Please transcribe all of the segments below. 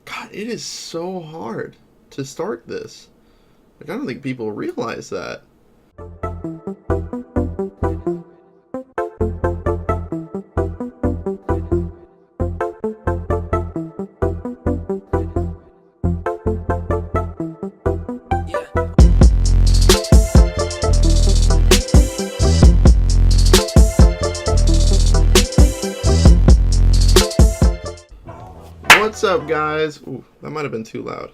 God, it is so hard to start this. Like, I don't think people realize that. What's up, guys? Ooh, that might have been too loud.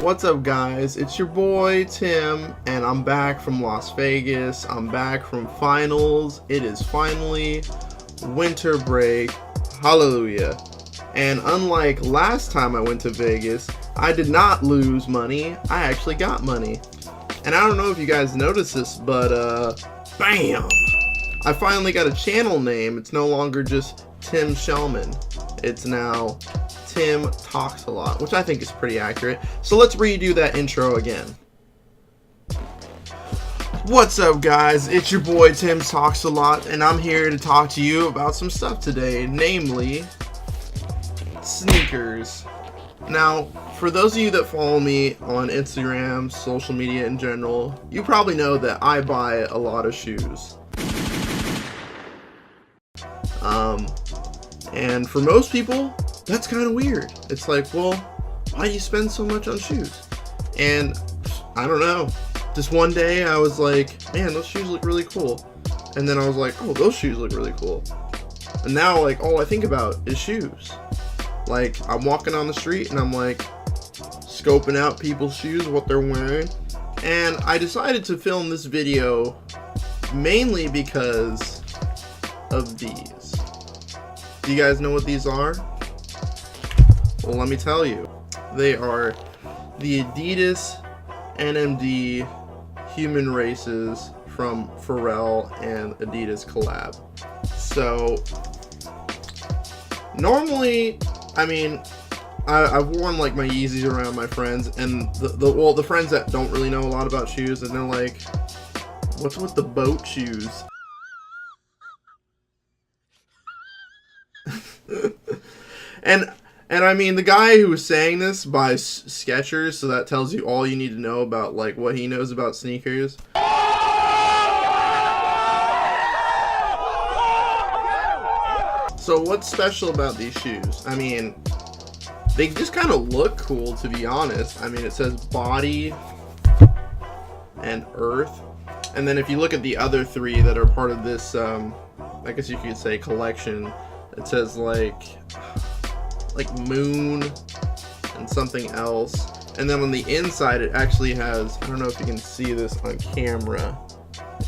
What's up, guys? It's your boy Tim, and I'm back from Las Vegas. I'm back from finals. It is finally winter break. Hallelujah. And unlike last time I went to Vegas, I did not lose money. I actually got money. And I don't know if you guys noticed this, but bam! I finally got a channel name. It's no longer just Tim Shellman. It's now Tim Talks a Lot, which I think is pretty accurate. So let's redo that intro again. What's up, guys? It's your boy Tim Talks a Lot, and I'm here to talk to you about some stuff today, namely sneakers. Now, for those of you that follow me on Instagram, social media in general, you probably know that I buy a lot of shoes. And for most people, that's kind of weird. It's like, well, why do you spend so much on shoes? And I don't know. Just one day I was like, man, those shoes look really cool. And then I was like, oh, those shoes look really cool. And now, like, all I think about is shoes. Like, I'm walking on the street and I'm like scoping out people's shoes, what they're wearing. And I decided to film this video mainly because of these. Do you guys know what these are? Well, let me tell you. They are the Adidas NMD Human Races from Pharrell and Adidas collab. So, normally, I mean, I've worn like my Yeezys around my friends, and the friends that don't really know a lot about shoes, and they're like, what's with the boat shoes? And I mean, the guy who was saying this buys Skechers, so that tells you all you need to know about like what he knows about sneakers. So what's special about these shoes? I mean, they just kind of look cool, to be honest. I mean, it says body and earth. And then if you look at the other three that are part of this, I guess you could say collection, it says like moon and something else. And then on the inside it actually has, I don't know if you can see this on camera.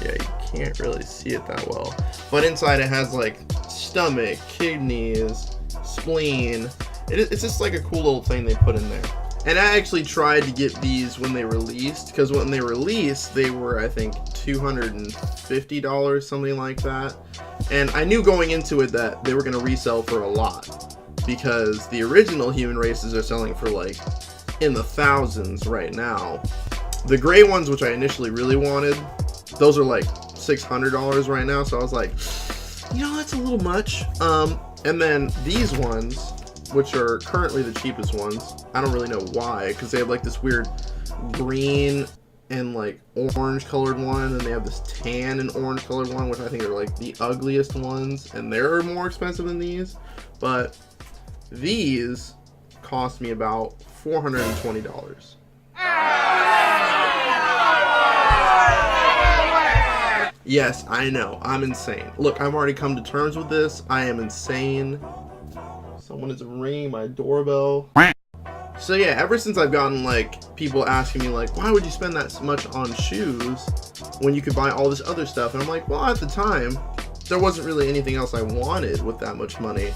Yeah, you can't really see it that well. But inside it has like stomach, kidneys, spleen. It's just like a cool little thing they put in there. And I actually tried to get these when they released, because when they released they were, I think, $250, something like that. And I knew going into it that they were going to resell for a lot, because the original Human Races are selling for like in the thousands right now. The gray ones, which I initially really wanted, those are like $600 right now. So I was like, you know, that's a little much. And then these ones, which are currently the cheapest ones, I don't really know why, because they have like this weird green and like orange colored one, and they have this tan and orange colored one, which I think are like the ugliest ones, and they're more expensive than these. But these cost me about $420. Yes, I know, I'm insane. Look, I've already come to terms with this. I am insane. Someone is ringing my doorbell. So yeah, ever since I've gotten like people asking me like, why would you spend that much on shoes when you could buy all this other stuff? And I'm like, well, at the time, there wasn't really anything else I wanted with that much money.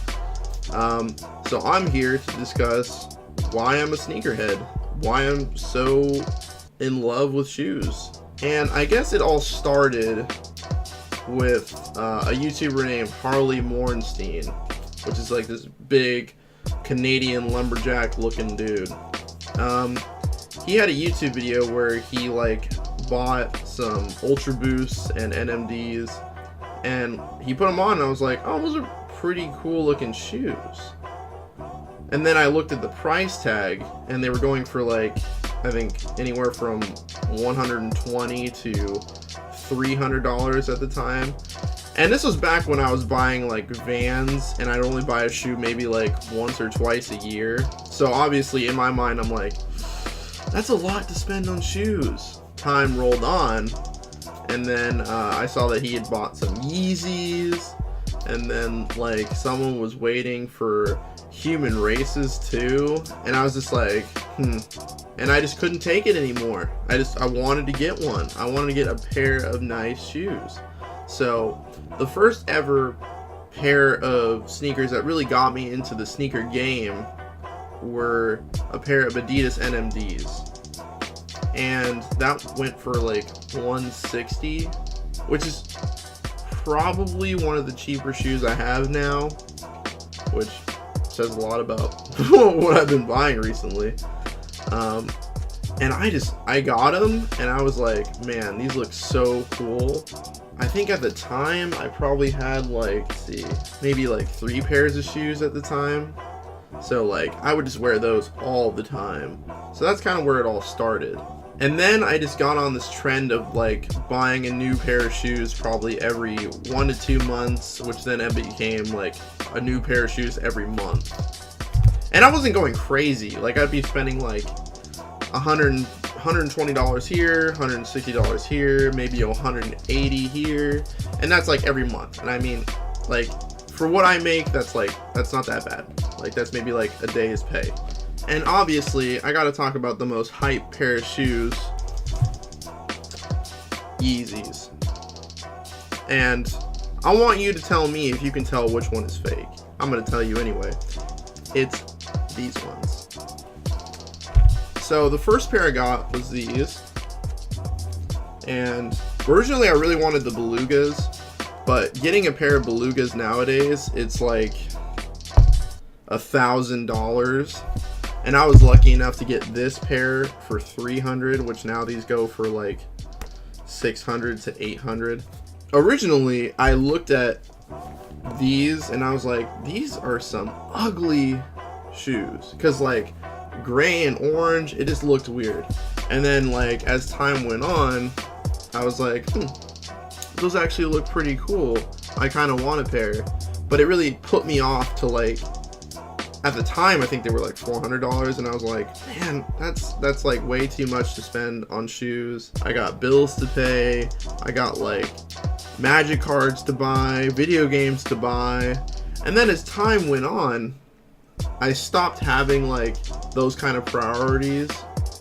So I'm here to discuss why I'm a sneakerhead, why I'm so in love with shoes. And I guess it all started with a YouTuber named Harley Morenstein, which is like this big Canadian lumberjack looking dude. He had a YouTube video where he like bought some Ultra Boosts and NMDs, and he put them on, and I was like, oh, those are pretty cool looking shoes. And then I looked at the price tag, and they were going for like, I think anywhere from $120 to $300 at the time. And this was back when I was buying like Vans, and I'd only buy a shoe maybe like once or twice a year. So obviously in my mind, I'm like, that's a lot to spend on shoes. Time rolled on, and then I saw that he had bought some Yeezys, and then like someone was waiting for Human Races too, and I was just like, and I just couldn't take it anymore. I wanted to get one. I wanted to get a pair of nice shoes. So the first ever pair of sneakers that really got me into the sneaker game were a pair of Adidas NMDs. And that went for like $160, which is probably one of the cheaper shoes I have now, which says a lot about what I've been buying recently. And I got them, and I was like, man, these look so cool. I think at the time I probably had like, let's see, maybe like 3 pairs of shoes at the time. So like I would just wear those all the time. So that's kind of where it all started. And then I just got on this trend of like buying a new pair of shoes probably every 1 to 2 months, which then it became like a new pair of shoes every month. And I wasn't going crazy. Like I'd be spending like $120 here, $160 here, maybe $180 here, and that's like every month. And I mean, like for what I make, that's not that bad. Like that's maybe like a day's pay. And obviously, I gotta talk about the most hype pair of shoes, Yeezys. And I want you to tell me if you can tell which one is fake. I'm gonna tell you anyway. It's these ones. So the first pair I got was these. And originally I really wanted the Belugas, but getting a pair of Belugas nowadays, it's like $1,000. And I was lucky enough to get this pair for $300, which now these go for like $600 to $800. Originally, I looked at these and I was like, these are some ugly shoes. Because like gray and orange, it just looked weird. And then like as time went on, I was like, those actually look pretty cool. I kind of want a pair. But it really put me off to like, at the time, I think they were like $400, and I was like, man, that's like way too much to spend on shoes. I got bills to pay. I got like Magic cards to buy, video games to buy. And then as time went on, I stopped having like those kind of priorities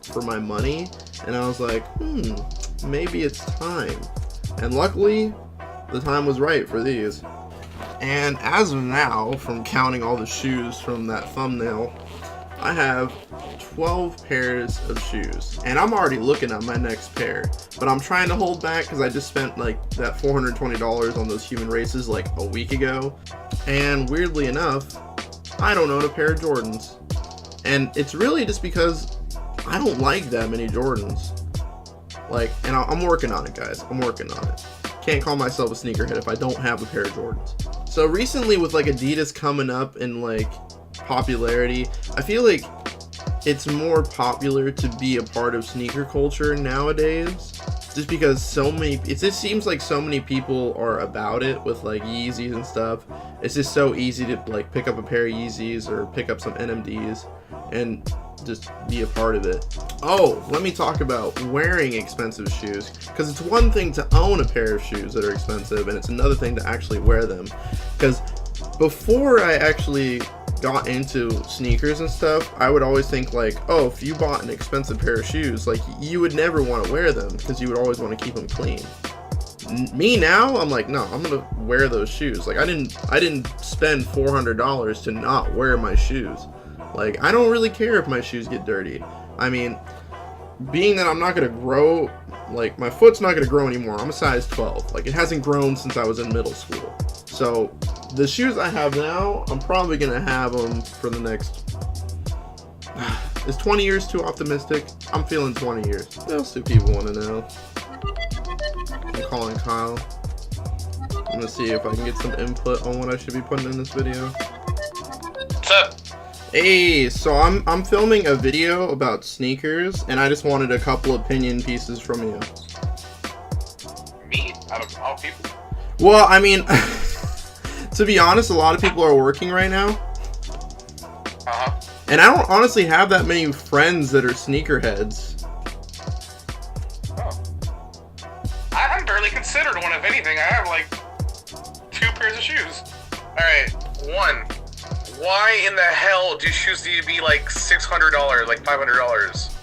for my money, and I was like, maybe it's time. And luckily, the time was right for these. And as of now, from counting all the shoes from that thumbnail, I have 12 pairs of shoes. And I'm already looking at my next pair. But I'm trying to hold back because I just spent like that $420 on those Human Races like a week ago. And weirdly enough, I don't own a pair of Jordans. And it's really just because I don't like that many Jordans. Like, and I'm working on it, guys. I'm working on it. Can't call myself a sneakerhead if I don't have a pair of Jordans. So recently with like Adidas coming up in like popularity, I feel like it's more popular to be a part of sneaker culture nowadays, just because it just seems like so many people are about it with like Yeezys and stuff. It's just so easy to like pick up a pair of Yeezys or pick up some NMDs and just be a part of it. Oh, let me talk about wearing expensive shoes, because it's one thing to own a pair of shoes that are expensive and it's another thing to actually wear them. Because before I actually got into sneakers and stuff, I would always think like, oh, if you bought an expensive pair of shoes, like you would never want to wear them because you would always want to keep them clean. Me now, I'm like, no, I'm gonna wear those shoes. Like I didn't spend $400 to not wear my shoes. Like, I don't really care if my shoes get dirty. I mean, being that I'm not going to grow, like, my foot's not going to grow anymore. I'm a size 12. Like, it hasn't grown since I was in middle school. So, the shoes I have now, I'm probably going to have them for the next... Is 20 years too optimistic? I'm feeling 20 years. What else do people want to know? I'm calling Kyle. I'm going to see if I can get some input on what I should be putting in this video. What's up? Hey, so I'm filming a video about sneakers, and I just wanted a couple opinion pieces from you. Me? Out of all people? Well, I mean, to be honest, a lot of people are working right now. Uh-huh. And I don't honestly have that many friends that are sneakerheads. Oh. I haven't barely considered one, if anything. I have, like, 2 pairs of shoes. Alright, 1. Why in the hell do shoes need to be, like, $600, like $500?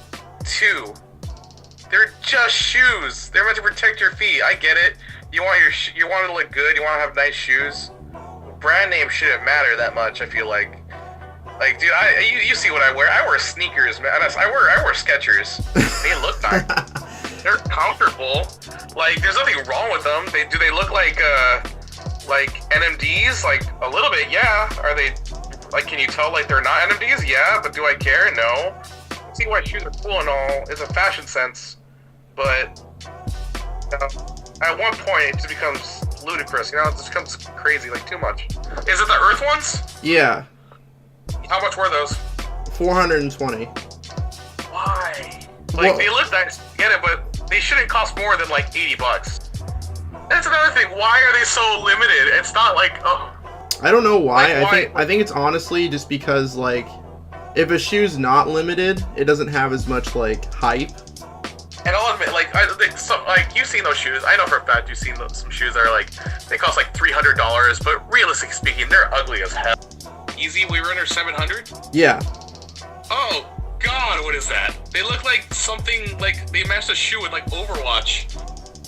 2. They're just shoes. They're meant to protect your feet. I get it. You want you want to look good. You want to have nice shoes. Brand name shouldn't matter that much. I feel like dude, you see what I wear. I wear sneakers, man. I wear Skechers. They look nice. They're comfortable. Like, there's nothing wrong with them. Do they look like NMDs? Like, a little bit, yeah. Are they, like, can you tell, like, they're not NMDs? Yeah, but do I care? No. See why shoes are cool and all. It's a fashion sense. But, at one point, it just becomes ludicrous. You know, it just becomes crazy, like, too much. Is it the Earth ones? Yeah. How much were those? $420. Why? Like, they look nice, get it, but they shouldn't cost more than, like, $80. That's another thing. Why are they so limited? It's not like, oh. I don't know why. Like, I think it's honestly just because, like, if a shoe's not limited, it doesn't have as much, like, hype. And I'll admit, like, you've seen those shoes. I know for a fact you've seen some shoes that are, like, they cost, like, $300, but realistically speaking, they're ugly as hell. Easy Wayrunner 700? Yeah. Oh, God, what is that? They look like something, like, they matched a shoe with, like, Overwatch.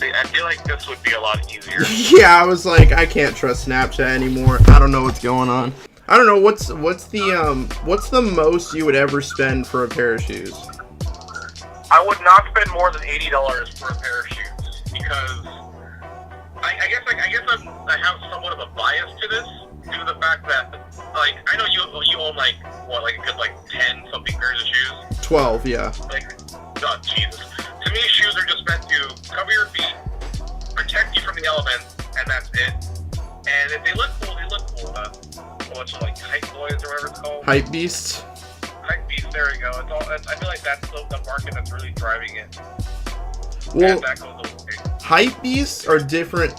I feel like this would be a lot easier. Yeah, I was like, I can't trust Snapchat anymore. I don't know what's going on. I don't know, what's the most you would ever spend for a pair of shoes? I would not spend more than $80 for a pair of shoes because I guess I have somewhat of a bias to this due to the fact that, like, I know you own, like, what, like a good, like, 10 something pairs of shoes. 12, yeah. Like, oh Jesus. To me, shoes are just meant to cover your feet, protect you from the elements, and that's it. And if they look cool, they look cool. What's it, like, Hype Boys or whatever it's called? Hype Beast. Hype Beast, there we go. I feel like that's the market that's really driving it. Well, and that goes away. Hype Beasts are different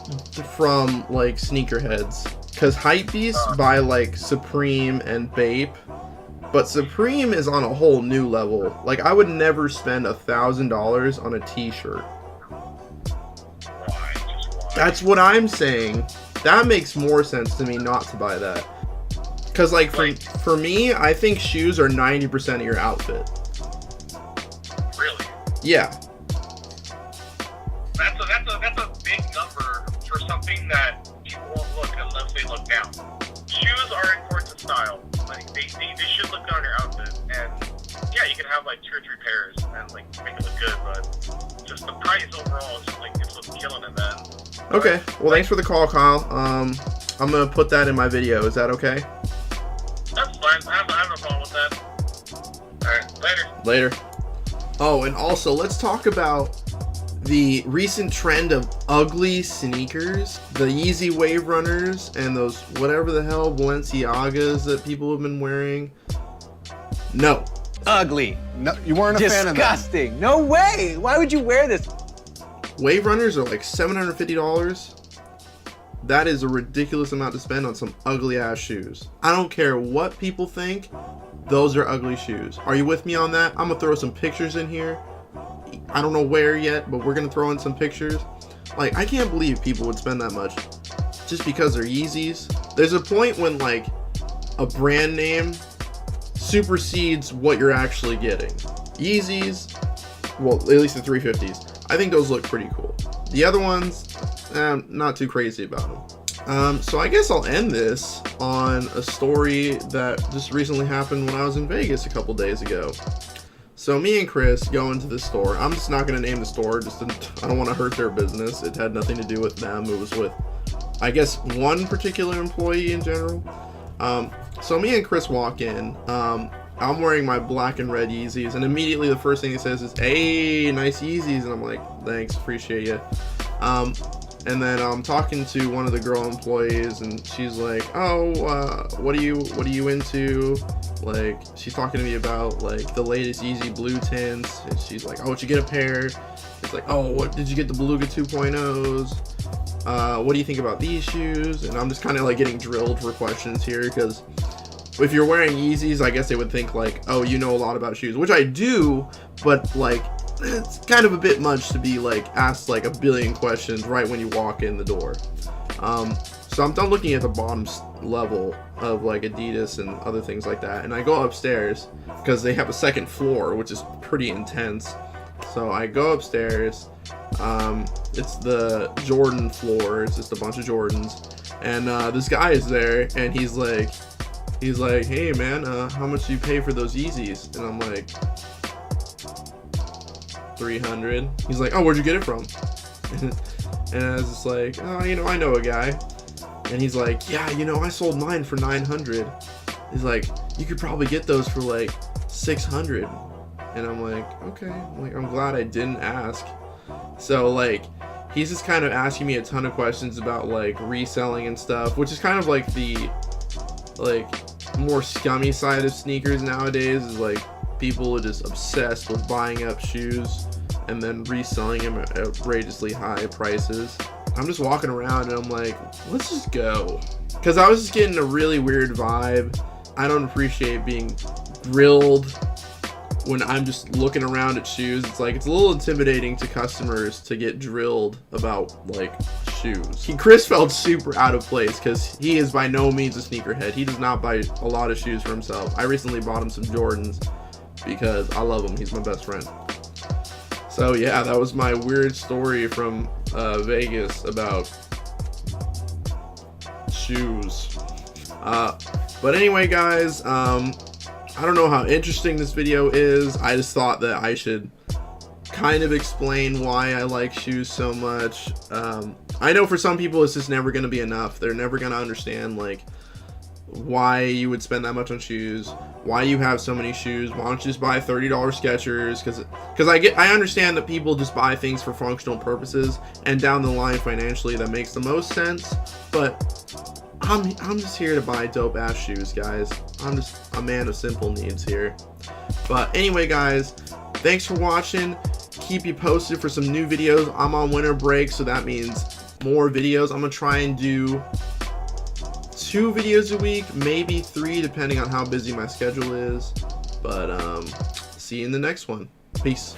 from, like, sneakerheads. Because Hype Beasts buy, like, Supreme and Bape. But Supreme is on a whole new level. Like, I would never spend $1,000 on a t-shirt. Why? That's what I'm saying. That makes more sense to me not to buy that. Because, like, for me, I think shoes are 90% of your outfit. Really? Yeah. That's a big number for something that people won't look unless they look down. Shoes are important to style. Like, they should look good on your outfit. And, yeah, you can have, like, 2 or 3 pairs and, like, make it look good, but just the price overall is just, like, it's what's killing it, man. Okay. Well, thanks for the call, Kyle. I'm going to put that in my video. Is that okay? That's fine. I have no problem with that. Alright, later. Oh, and also, let's talk about the recent trend of ugly sneakers, the Yeezy Wave Runners, and those whatever the hell Balenciagas that people have been wearing. No. Ugly. No, you weren't a fan of that. Disgusting. No way. Why would you wear this? Wave Runners are like $750. That is a ridiculous amount to spend on some ugly ass shoes. I don't care what people think. Those are ugly shoes. Are you with me on that? I'm gonna throw some pictures in here. I don't know where yet, but we're gonna throw in some pictures. Like, I can't believe people would spend that much just because they're Yeezys. There's a point when, like, a brand name supersedes what you're actually getting. Yeezys, well, at least the 350s, I think those look pretty cool. The other ones, not too crazy about them. So I guess I'll end this on a story that just recently happened when I was in Vegas a couple days ago. So me and Chris go into the store. I'm just not going to name the store. I don't want to hurt their business. It had nothing to do with them. It was with, I guess, one particular employee in general. So me and Chris walk in. I'm wearing my black and red Yeezys, and immediately the first thing he says is, "Hey, nice Yeezys," and I'm like, "Thanks, appreciate you." And then I'm talking to one of the girl employees, and she's like, "Oh, what are you into?" Like, she's talking to me about like the latest Yeezy blue tints, and she's like, "Oh, did you get a pair?" It's like, "Oh, what did you get the Beluga 2.0s? What do you think about these shoes?" And I'm just kind of like getting drilled for questions here, because if you're wearing Yeezys, I guess they would think like, "Oh, you know a lot about shoes," which I do, but like, it's kind of a bit much to be like asked like a billion questions right when you walk in the door. So I'm done looking at the bottom level of like Adidas and other things like that, and I go upstairs because they have a second floor, which is pretty intense. So I go upstairs. It's the Jordan floor. It's just a bunch of Jordans, and this guy is there, and he's like, "Hey man, how much do you pay for those Yeezys?" And I'm like, 300. He's like, "Oh, where'd you get it from?" And I was just like, "Oh, you know, I know a guy." And he's like, "Yeah, you know, I sold mine for 900. He's like, "You could probably get those for like 600. And I'm like, "Okay." I'm glad I didn't ask. So like, he's just kind of asking me a ton of questions about like reselling and stuff, which is kind of like the like more scummy side of sneakers nowadays, is like people are just obsessed with buying up shoes and then reselling them at outrageously high prices. I'm just walking around and I'm like, let's just go. Because I was just getting a really weird vibe. I don't appreciate being grilled when I'm just looking around at shoes. It's like, it's a little intimidating to customers to get drilled about like shoes. Chris felt super out of place because he is by no means a sneakerhead. He does not buy a lot of shoes for himself. I recently bought him some Jordans because I love him. He's my best friend. So yeah, that was my weird story from Vegas about shoes. But anyway, guys, I don't know how interesting this video is. I just thought that I should kind of explain why I like shoes so much. I know for some people it's just never going to be enough. They're never going to understand like why you would spend that much on shoes, why you have so many shoes. Why don't you just buy $30 Skechers? Because I understand that people just buy things for functional purposes, and down the line financially that makes the most sense. But I'm just here to buy dope ass shoes, guys. I'm just a man of simple needs here. But anyway, guys, thanks for watching. Keep you posted for some new videos. I'm on winter break, so that means more videos. I'm gonna try and do 2 videos a week, maybe 3, depending on how busy my schedule is. But see you in the next one. Peace.